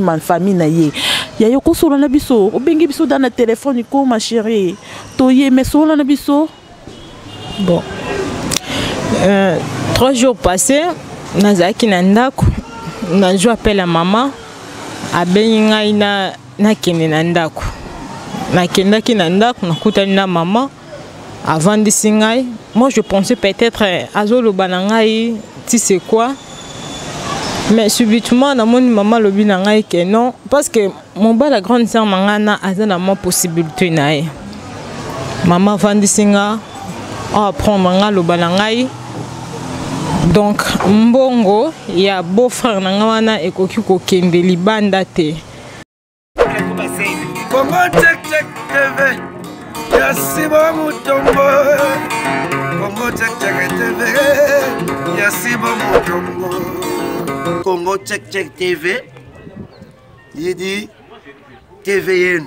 ma famille na ye ya yo ko solo na biso obengi biso dans le téléphone ko ma chérie to ye mais solo na biso. Bon 3 jours passés nazaki na ndako na jo appelle à maman abengi ngai na kende na ndako na kendaki na ndako na kutani na maman avant de singai. Moi je pensais peut-être azolo banangai tu sais quoi, mais subitement na mon maman lobi na ngai que non parce que mon bas la grande sœur mangana azana ma possibilité nae maman vandi singa a prendre nga lo banangai. Donc mbongo ya beau frère nanga wana ekoki ko kende libanda te. Congo check check TV Yasibo Mutombo Congo check check TV Yasibo Mutombo Congo check check TV Yedi TV yenu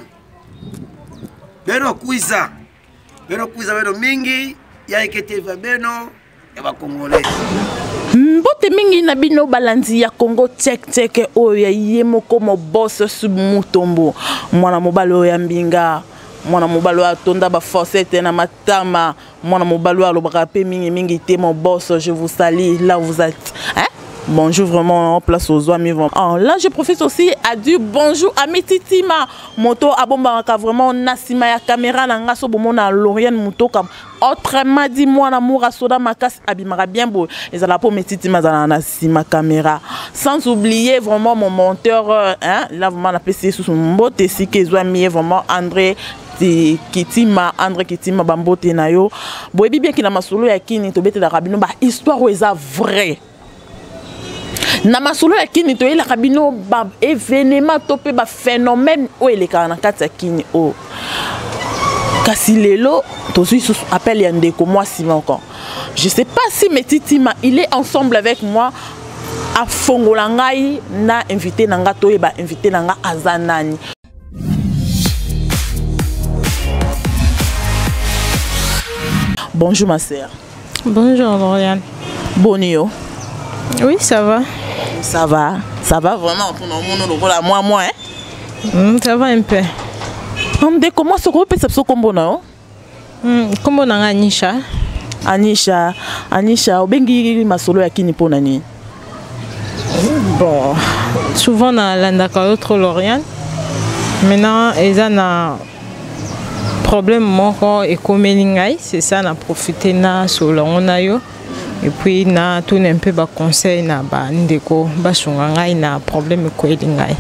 Beno kuiza beno mingi ya eke TV beno eba Congolais. Mbote mingi na bino balanzi ya Congo check check oyo ya yemo komo boss sub Mutombo mwana mobalo ya mbinga mwana mobalo atonda ba forcette na matama mwana mobalo alobaka pe mingi te mon boss, je vous salue là vous êtes hein. Bonjour vraiment en place aux amis vraiment. Là je profite aussi à dire bonjour à Mititima moto abomba ka vraiment nasima ya caméra na ngaso bomona Lauriane moto comme autrement dit moi amour à soda makas abimara bien beau et ça la pour Mititima za nasima caméra sans oublier vraiment mon monteur hein là vraiment la PC sous son mbote si que zoami vraiment André Kitima bambote na yo boyebi bien kina masolo ya kini to bete la rabino ba histoire eza vrai na masolo ya kini to ela kabino ba événement topé ba phénomène o eleka na kati ya kini o kasi lelo to suis appelle ya ndeko moi Simon encore je sais pas si Metitima il est ensemble avec moi a fongola ngai na invité nanga to e ba invité nanga azanani. Bonjour ma sœur. Bonjour Lauriane. Bonio. Oui, ça va. Ça va vraiment pour moi hein. Ça va un peu. Comment se repère ce combo non? Combo na Anisha. Anisha obengi masolo ya kini pona ni. Bon, souvent na landaka autre Lauriane. Maintenant, ils ont problème moko ekomeli ngai, c'est ça na profiter na solo na yo. Et puis na tout un peu ba conseil na ba ndeko ba sunga ngai na problème ko elingai.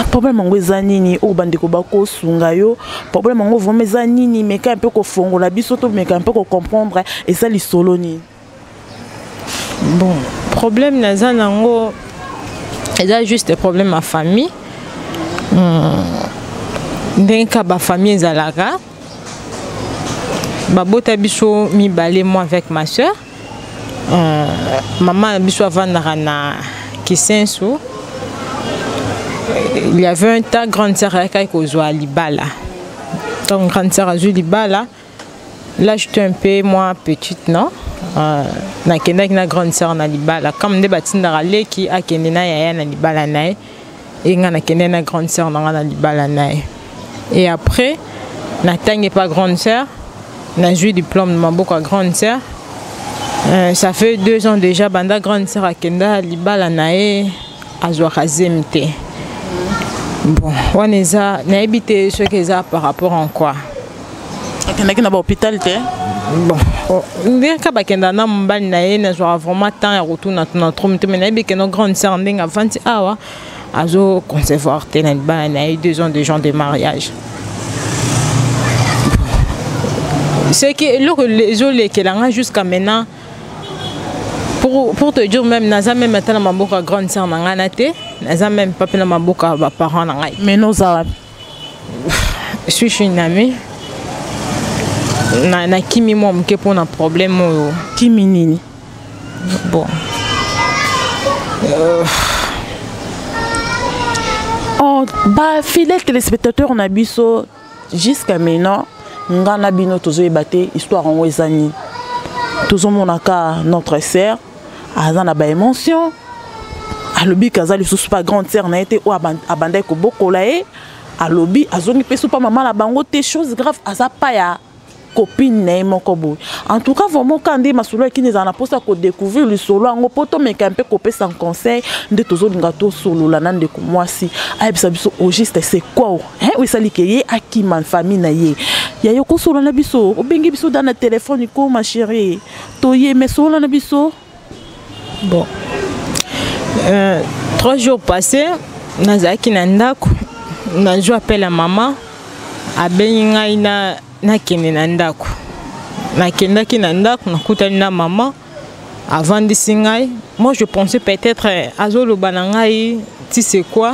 Problème ngo ezanini o bandeko ba ko sunga yo. Problème ngo vraiment ezanini mais ka un peu ko fongola biso to mais ka un peu ko comprendre et ça li solo ni. Bon, problème na zanango eza juste des problèmes à famille. Ndeka ba famille ezalaka. Babota biso mi balé moi avec ma soeur. Maman biso avandara na Kisenso. Il y avait un tas grande sœur qui kozwa libala. Donc grande sœur a joué libala. Là j'étais un peu moi petite non. Na kenda na grande sœur na libala. Comme des batindara le qui a kende na yaya na libala nae. Et na kende na grande sœur na libala nae. Et après na tangue pas grande sœur. Na joué diplôme de ma beaucoup grande sœur. Ça fait 2 ans déjà, banda grande sœur à Kenda, Libala nae, Azouakazemte. Bon, on est à, n'habité ce qu'ils ont par rapport en quoi? Kenda qui n'a pas hôpital, bon, bien qu'à Kenda na mbal nae, n'a vraiment temps à retour dans notre room, mais n'habité que nos grandes sœurs n'eng avant awa, Azo concevoir te na Libala nae 2 ans de gens de mariage. C'est que les autres qui l'ont jusqu'à maintenant, pour te dire même, n'a même maintenant ma boca grande sœur n'a naté, n'a même pas ma boca parents n'a. Mais nous avons. Je suis une amie. Na kimi moi m'ke pour un problème kimi nini. Bon. Oh bah fidèles téléspectateurs on a biso jusqu'à maintenant. Ngana bino tozo ebate histoire en wezani tozo monaka notre sœur azana ba émotion alobi kaza lisusu pa grande sœur na été o abandai ko bokola e alobi azongi pe pas maman la bango te chose grave aza pa ya copine na moko boy. En tout cas vraiment quand ndi masolo qui nous en a posa ko découvrir le solo ngo poto meka un peu copé sans conseil de tozo ngato solo la nande ko mwasi ay bisa biso au juste c'est quoi hein oui sali ke ye akima famille na ye ya yo ko solo na biso obengi biso dans le téléphone ko ma chérie to ye mais solo na biso bon 3 jours passés nazaki na ndako na jo appelle à maman abengi ngai na kende na ndako nakendaki na ndako nakutani na maman avandisi ngai. Moi je pensais peut-être azoloba na ngai tu sais quoi,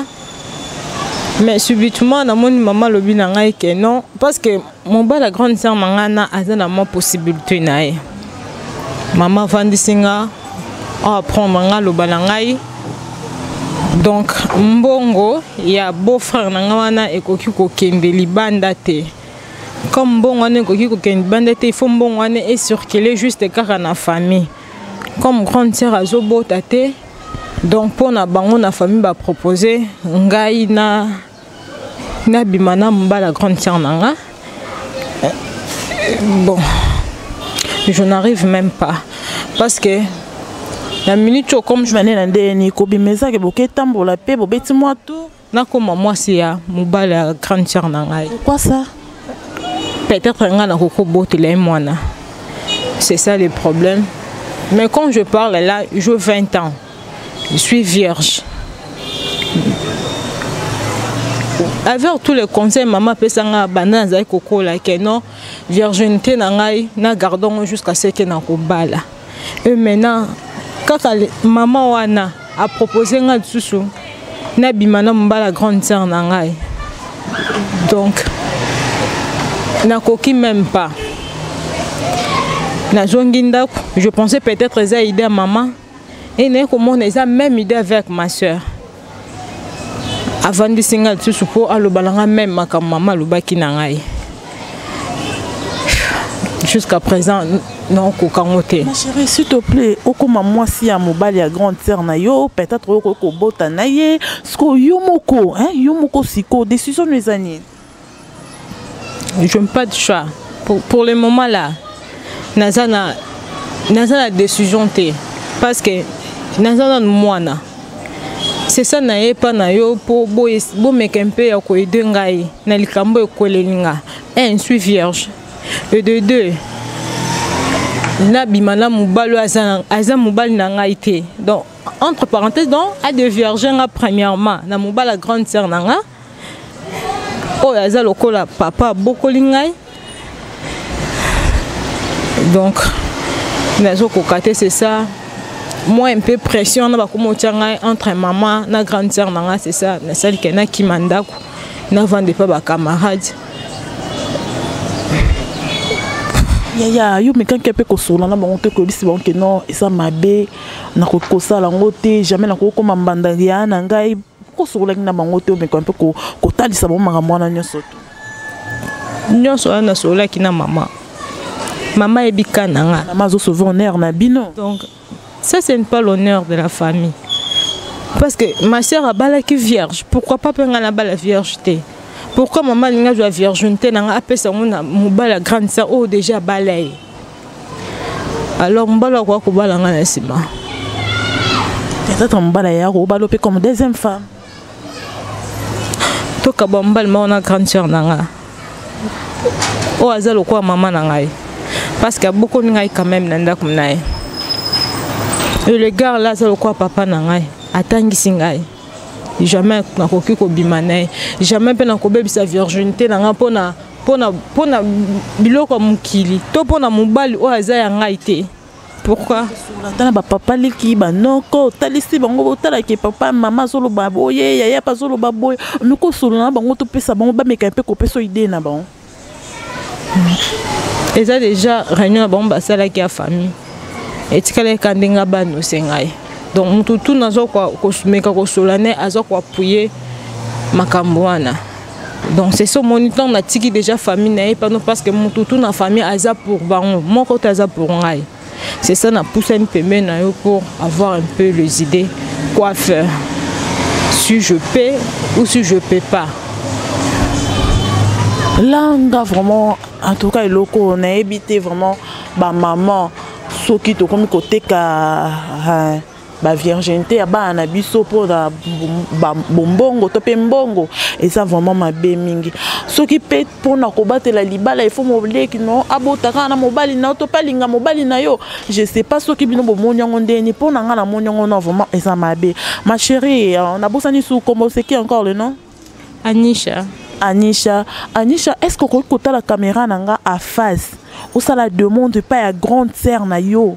mais subitement namoni maman lobi na ngai que non parce que mon bas la grande sœur mangana azana ma possibilité na ye. Maman avandisi nga apprendre nga loba na ngai. Donc mbongo ya beau-frère na nga wana ekoki kokende libanda te. Comme bon on est il faut bon on est circuler juste car na famille comme grande sœur azobo tate donc pour na bango na famille ba proposer ngai na bimana mba la grande sœur nanga. Bon je n'arrive même pas parce que la minute comme je venais na ndeni ko bimeza ke boke tambola pe bobeti moi tout na comme moi c'est ya mba la grande sœur nanga. Pourquoi ça? Peut-être que c'est ça le problème. Mais quand je parle là, j'ai 20 ans. Je suis vierge. Avec tous les conseils, maman peut s'en banane coco là que non, virginité na gardons jusqu'à ce que na kobala. Et maintenant, quand maman wana a proposé nga tsusu, na bimana mbala grande sœur nangai. Donc na koki même pas. Na zonginda, je pensais peut-être ça idée à maman et n'est comment on a même idée avec ma soeur. Avant de signer tout ce pour allo balanga même ma maman le baki nangai. Jusqu'à présent non kokangote. Ma chérie s'il te plaît, okoma moi si à mobali à grande sœur na yo, peut-être oko bota na ye, sko yomoko, hein, yomoko siko décision mes années. Je n'ai pas de choix. Pour le moment là, naza la décision té parce que naza moi na. C'est ça na ye pas na yo pour bo mekempe ya ko aider ngai na likambo ekolelinga. Un, je suis vierge. Et de deux, na bimana mubalo azan mubal na ngai té. Donc entre parenthèses donc à de vierge nga premièrement na mubala grande sœur nanga. Oh, aza lokola papa bokolingai. Donc nazo kokate c'est ça. Moi un peu pression na bakomo tianga entre maman na grande sœur nanga c'est ça. Na sali ke na kimandako na vende pas ba camarades. Ya yo mekan kepe ko sola na bango te ko bisi bango ke non esa mabe na ko sala ngote jamais na ko koma mbandalia na ngai. Na bangote mais un peu ko talisa bon makamwana nyoso nyoso ana sola kina mama ebika nanga mama zo sauver honneur na bino. Donc ça c'est pas l'honneur de la famille parce que ma sœur a bala qui vierge, pourquoi pas penga na bala viergeté, pourquoi maman linga joa virginité nanga apesa ngona mobala grande sœur oh déjà balay alors mbala kwa ko bala ngana sima peut-être mbala ya ko balope comme deuxième femme. Toka bombal ma ona grande sœur nanga. O azalo kwa maman nangai. Parce que beaucoup ngai quand même nanda comme nae. Et le gars là azalo kwa papa nangai. Atangi singai. Jamais na koki ko bimane. Jamais pe na ko bebisa virginité nanga pona biloko mukili. To pona mobali o azaya ngai te. Pourquoi? Tana ba papa liki ba noko talisi bango tala ke papa maman solo baboye yaya pa solo baboye miko solo na bango to pesa bango ba meka pe ko peso idée na bango. Et ça déjà réunion na bango ba sala ki a famille. Et tikale kandinga ba no sengai. Donc tout nazo ko meka ko solane azo ko appuyer makambo wana. Donc c'est ce moniteur na tiki déjà famille na pas non parce que tout na famille aza pour bango moko aza pour ngai. C'est ça na poussé un peu pour avoir un peu les idées quoi faire, si je peux ou si je peux pas. Là, on a vraiment, en tout cas, on a évité vraiment, maman, ce qui est comme côté la virginité, on a biso pour la bombongo, topé mbongo, et ça vraiment ma bémingi. Ce qui peut pour nous combattre la libala, il faut m'oublier que non, abotaka na mobali na topalinga mobali na yo. Je sais pas ce qui bino bomonyango ndeni pour na ngana monyango na vraiment et ça ma bé. Ma chérie, on a bossani sous comment c'est qui encore le nom? Anisha. Anisha, est-ce que vous avez la caméra nanga à face? Ou ça la demande pas à grande sœur na yo?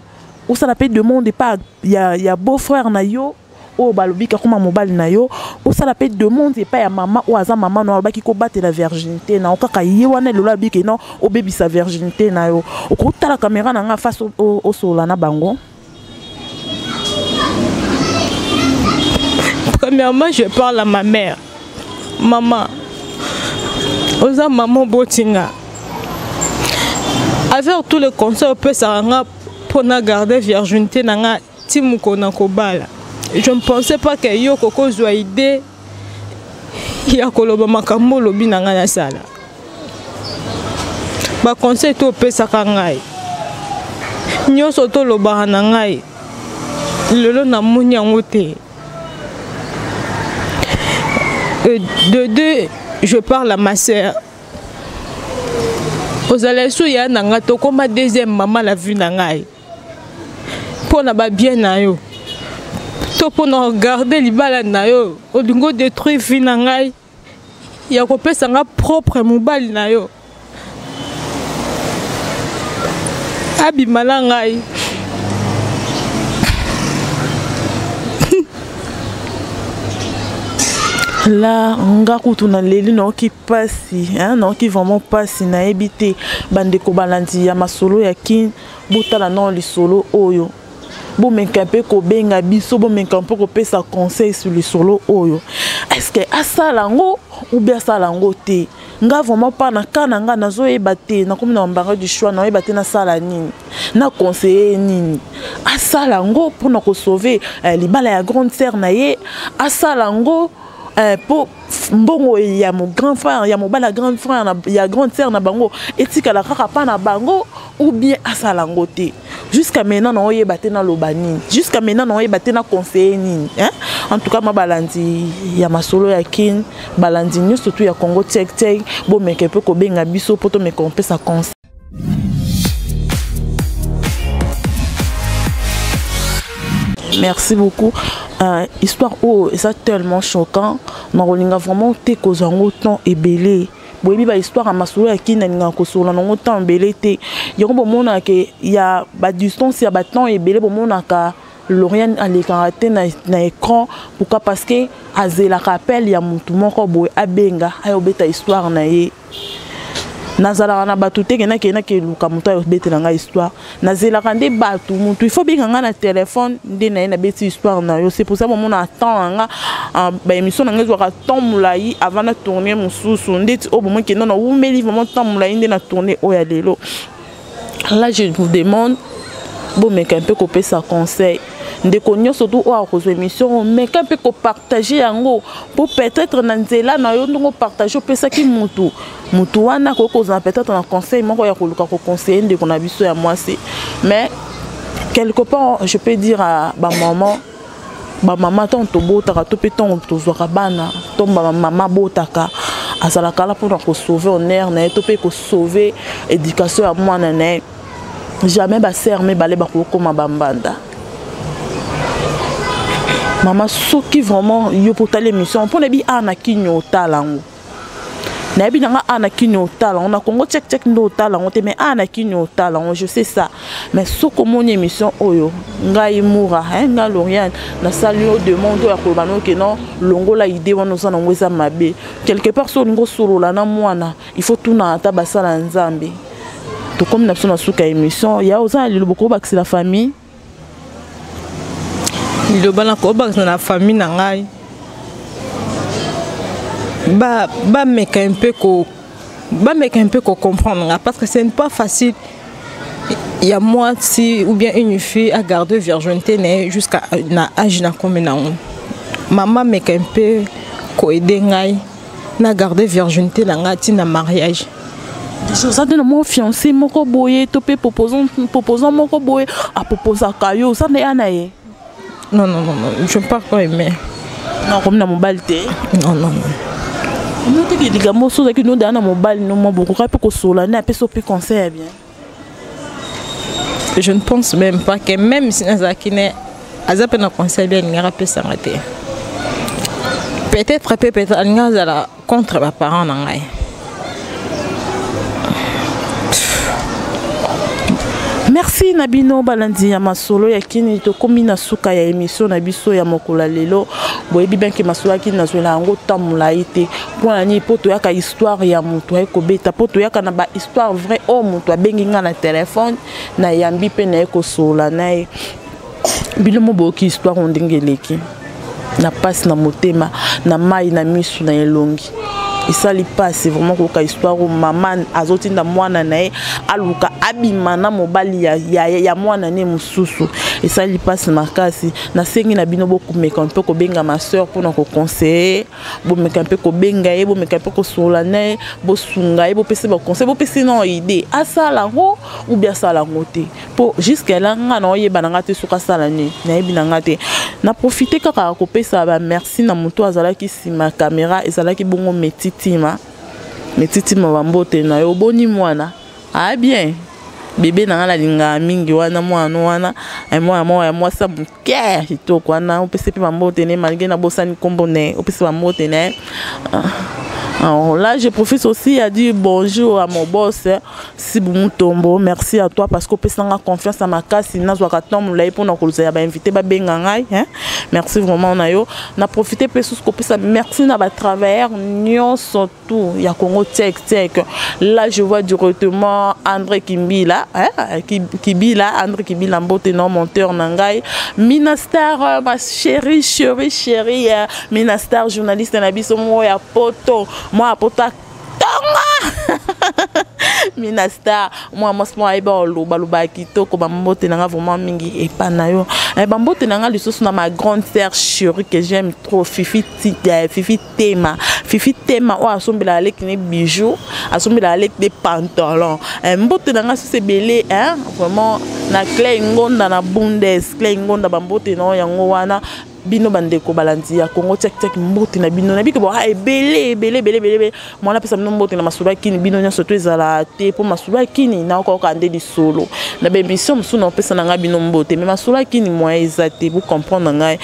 Ou ça la peut demander pas ya beau-frère na yo? Ou balobi ka kuma mobile na yo? Ou ça la peut demander pas à maman ou à sa maman no ba ki ko battre la virginité na okaka ye wana lola bi ke non o baby sa virginité na yo. Ou ko la caméra nanga face au sola na bango? Premièrement, je parle à ma mère. Maman, oza maman botinga. Avec tous les conseils, on peut s'arranger pour garder virginité nanga timuko na kobala. Je ne pensais pas que yo koko zwa idée ya koloba makambo lobi nanga na sala. Ba conseil to pesa kangai. Nyoso to loba na ngai. Lelo na munyango te. De deux, je parle à ma sœur. Aux alessu ya nanga to comme ma deuxième maman la vue nangai. Pour na ba bien na yo. To pour na regarder libala na yo, o dingo détruire vie nangai. Ya ko pesa nga propre mobile na yo. Abi malangai. Là, on a tout na leli non qui passe, hein, non qui vraiment passe na ebité bande ko balandi ya masolo ya kin botala non li solo oyo. Bon menkampe ko benga biso bon menkampe ko pesa conseil sur le solo oyo. Est-ce que asalango ou bien asalango te? Nga vraiment pas na kana nga nazo ebate na komi na mbanga du choix na ebate na sala nini na conseiller nini asalango pour na ko sauver libala ya grande sœur na ye asalango pour mbongo ya mon grand frère ya mon bala grand frère ya grande sœur na bango etika la kaka pa na bango ou bien asalango te jusqu'à maintenant na oye baté na lobani jusqu'à maintenant na oye baté na conseiller nini hein en tout cas ma balandi ya masolo ya kin balandi nyo surtout ya Congo tek tek bo meke pe ko benga biso poto me kompe sa conseil. Merci beaucoup. Histoire où c'est tellement choquant. On a vraiment été causé en autant et belé. Bon, il y a histoire à Masolo qui n'a pas causé en autant belé. Il y a un moment que il y a ba distance, il y a ba temps et belé. Bon, on a ka Lorient à l'écran na écran. Pourquoi? Parce que Azela rappelle il y a mon tout mon corps boy abenga. Ayo beta histoire na ye. Nazala na batute kena ke luka muta yo bete nga histoire nazela kande batu mutu il faut bien nga na téléphone ndé na beti histoire na yo c'est pour ça mon attend nga ba émission nga zo temps mulai avant na tourner mususu ndeti o bon ke non ou meli vraiment temps mulai ndé na tourner o ya lelo. Là je vous demande bon mais un peu copier sa conseil de connaître surtout au cause émission mais qu'un peu partager yango pour peut-être nanzela na yo ndongo partager pe ça qui mutu wana ko cause peut-être un conseil moko ya koluka ko conseiller de qu'on a biso ya moi c'est mais quelque part je peux dire à ba maman ton to botaka to pe ton to zoka bana to maman botaka azala kala pour ko sauver honneur na to pe ko sauver éducation à moi na jamais ba sœur mais balé ba ko koma bambanda. Maman soki vraiment yo pour ta l'émission pour nebi ana kinyo talango na bi nga ana kinyo talango na Congo tek ndo talango te mais ana kinyo talango je sais ça mais soko mon émission oyo ngai moura nga Lorient na salio demande ya ko bano ke non longo la idée wana za ngweza mabe quelque part so ngo solo la na mwana il faut tout na ta basala nzambe to comme na sona suka émission ya oza le boko ba la famille. Le bala ko ba na famille na ngai ba meka un peu ko comprendre parce que ce n'est pas facile. Il y a moi si ou bien une fille à garder virginité jusqu'à âge na comme na maman meka un peu koede ngai na garder virginité na nga tina mariage. Déjà de mon fiancé moko boye to pe proposant moko boye a proposa kayo ça ne anaye. Non, je ne pas quoi aimer. Non, comme na mobilité. Non. Nous te dis que moi chose que nous dans mobile nous mo beaucoup pas ko sola na pe so pe conseil bien. Je ne pense même pas que même si Nazakine azape na conseil bien ngara pe s'arrêter. Peut-être ngazala contre mes parents nangai. Merci Nabino Balandi ya masolo ya kini to komi na suka ya émission na biso ya mokola lelo boyebi bien ke masolo kini na zola ngo tamula ite pour ni poto ya ka histoire ya mutu ay ko beta poto ya kana ba histoire vrai o mutu abengi nga na téléphone na yambi pe na ko sola na bilomo boki histoire ondingeleki na passe na motema na mai na misu na elongi. Et ça li passe vraiment ko histoire où maman azotinda mwana nae aluka abimana mobali ya mwana ne mususu. Et ça li passe makasi na sengi na bino boku meka un peu ko benga ma sœur pour na ko conseiller bo meka un peu ko benga e bo meka un peu ko solana bo sunga e bo pese ba conseil bo pese non idée asala ngo ou bien sala ngote pour jusqu'à là ngana oyeba na ngate suka sala ni na yebi na ngate na profiter kaka ko pesa ba merci na muto azala ki sima caméra ezala ki bongo metitima bambote na yo boni mwana ah bien bébé na la linga mingi wana mwana wana moi moi ça muke hito kwana opese pe bambote ne malgré na bosani kombo ne opese bambote ne. Alors là, je profite aussi à dire bonjour à mon boss, Sibou Mutombo. Merci à toi parce que tu as confiance à ma casse. Si tu as pour nous inviter, merci vraiment. On a profité de ce merci à travers nous surtout. Il y a Congo Tech. Là, je vois directement André Kimbila, André Kimbila, non monteur Nangai, Minastar, ma chérie, Minastar, journaliste Nabiso Moya Poto. Moi, pota tonga Minastar, moi aiba loba kitoko bambote nanga vraiment mingi epanayo. Bambote nanga lisusu na ma grande sœur chérie que j'aime trop, Fifi Tema o asombela avec des bijoux, asombela avec des pantalons. Mbote nanga c'est belé hein, vraiment na clé ngonda na bundes, clé ngonda bambote no yango wana. Bino bandeko balanzi ya Congo tek mbote na bino na biko ba belé moi na pesa bino mbote na masula kini bino nya surtout ezala te pour masula kini na ko kande di solo na be mission musu na pesa na nga bino mbote mais masula kini moi ezate pour comprendre ngai